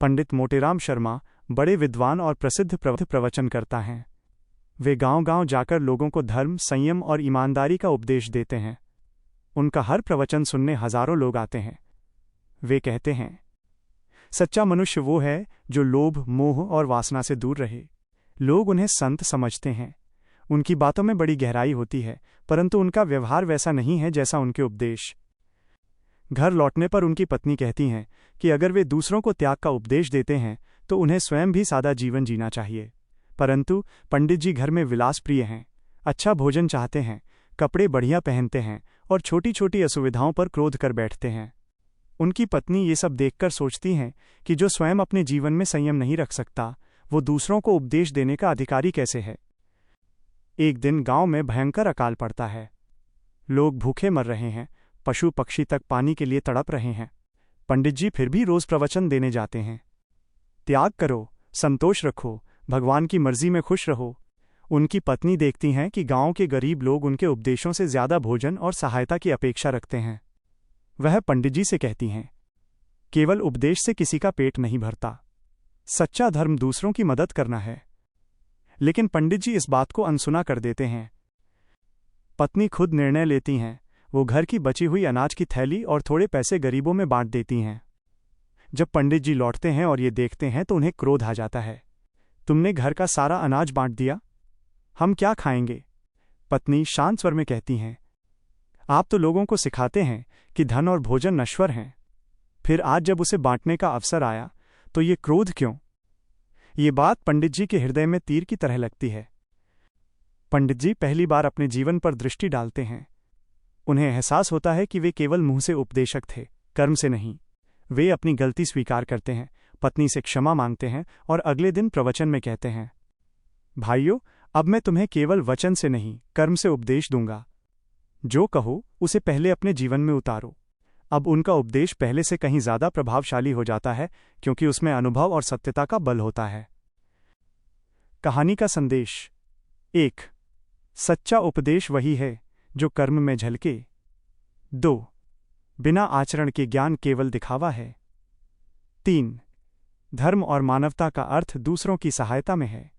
पंडित मोटेराम शर्मा बड़े विद्वान और प्रसिद्ध प्रवचनकर्ता हैं। वे गांव-गांव जाकर लोगों को धर्म, संयम और ईमानदारी का उपदेश देते हैं। उनका हर प्रवचन सुनने हजारों लोग आते हैं। वे कहते हैं, सच्चा मनुष्य वो है जो लोभ, मोह और वासना से दूर रहे। लोग उन्हें संत समझते हैं। उनकी बातों में बड़ी गहराई होती है, परंतु उनका व्यवहार वैसा नहीं है जैसा उनके उपदेश। घर लौटने पर उनकी पत्नी कहती हैं कि अगर वे दूसरों को त्याग का उपदेश देते हैं तो उन्हें स्वयं भी सादा जीवन जीना चाहिए। परंतु पंडित जी घर में विलास प्रिय हैं, अच्छा भोजन चाहते हैं, कपड़े बढ़िया पहनते हैं और छोटी छोटी असुविधाओं पर क्रोध कर बैठते हैं। उनकी पत्नी ये सब देखकर सोचती हैं कि जो स्वयं अपने जीवन में संयम नहीं रख सकता, वो दूसरों को उपदेश देने का अधिकारी कैसे है। एक दिन गांव में भयंकर अकाल पड़ता है। लोग भूखे मर रहे हैं, पशु पक्षी तक पानी के लिए तड़प रहे हैं। पंडित जी फिर भी रोज प्रवचन देने जाते हैं। त्याग करो, संतोष रखो, भगवान की मर्जी में खुश रहो। उनकी पत्नी देखती हैं कि गांव के गरीब लोग उनके उपदेशों से ज्यादा भोजन और सहायता की अपेक्षा रखते हैं। वह पंडित जी से कहती हैं, केवल उपदेश से किसी का पेट नहीं भरता। सच्चा धर्म दूसरों की मदद करना है। लेकिन पंडित जी इस बात को अनसुना कर देते हैं। पत्नी खुद निर्णय लेती हैं। वो घर की बची हुई अनाज की थैली और थोड़े पैसे गरीबों में बांट देती हैं। जब पंडित जी लौटते हैं और ये देखते हैं तो उन्हें क्रोध आ जाता है। तुमने घर का सारा अनाज बांट दिया, हम क्या खाएंगे? पत्नी शांत स्वर में कहती हैं, आप तो लोगों को सिखाते हैं कि धन और भोजन नश्वर हैं। फिर आज जब उसे बांटने का अवसर आया तो ये क्रोध क्यों? ये बात पंडित जी के हृदय में तीर की तरह लगती है। पंडित जी पहली बार अपने जीवन पर दृष्टि डालते हैं। उन्हें एहसास होता है कि वे केवल मुंह से उपदेशक थे, कर्म से नहीं। वे अपनी गलती स्वीकार करते हैं, पत्नी से क्षमा मांगते हैं और अगले दिन प्रवचन में कहते हैं, भाइयों, अब मैं तुम्हें केवल वचन से नहीं, कर्म से उपदेश दूंगा। जो कहो उसे पहले अपने जीवन में उतारो। अब उनका उपदेश पहले से कहीं ज्यादा प्रभावशाली हो जाता है, क्योंकि उसमें अनुभव और सत्यता का बल होता है। कहानी का संदेश। 1. सच्चा उपदेश वही है जो कर्म में झलके। 2. बिना आचरण के ज्ञान केवल दिखावा है। 3. धर्म और मानवता का अर्थ दूसरों की सहायता में है।